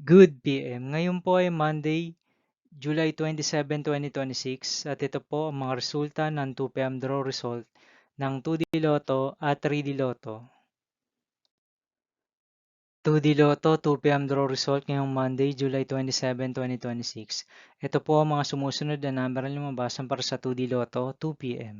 Good PM. Ngayon po ay Monday, July 27, 2026 at ito po ang mga resulta ng 2 PM draw result ng 2D Lotto at 3D Lotto. 2D Lotto 2 PM draw result ngayong Monday, July 27, 2026. Ito po ang mga sumusunod na number na lumabasan para sa 2D Lotto 2 PM.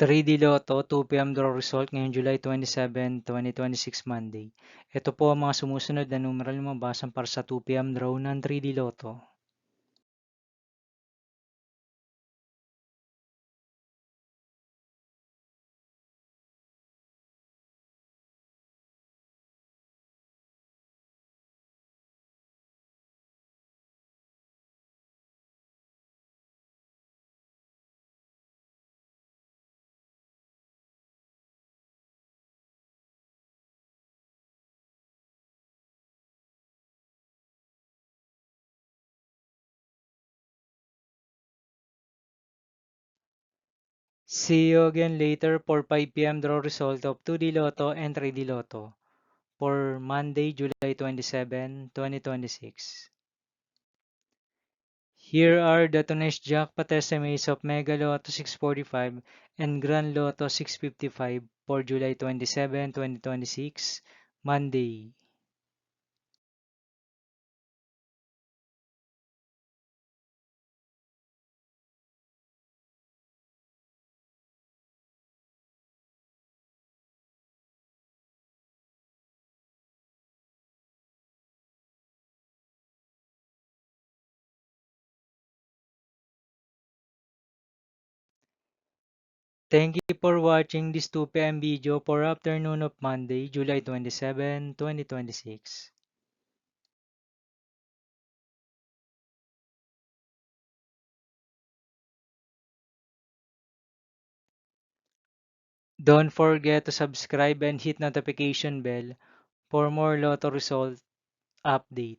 3D Lotto 2 PM draw result ngayong July 27, 2026 Monday. Ito po ang mga sumusunod na numeral lumabasan para sa 2 PM draw ng 3D Lotto. See you again later for 5 PM draw result of 2D Lotto and 3D Lotto for Monday, July 27, 2026. Here are the today's jackpot estimates of Mega Lotto 645 and Grand Lotto 655 for July 27, 2026, Monday. Thank you for watching this 2 PM video for afternoon of Monday, July 27, 2026. Don't forget to subscribe and hit notification bell for more Lotto result update.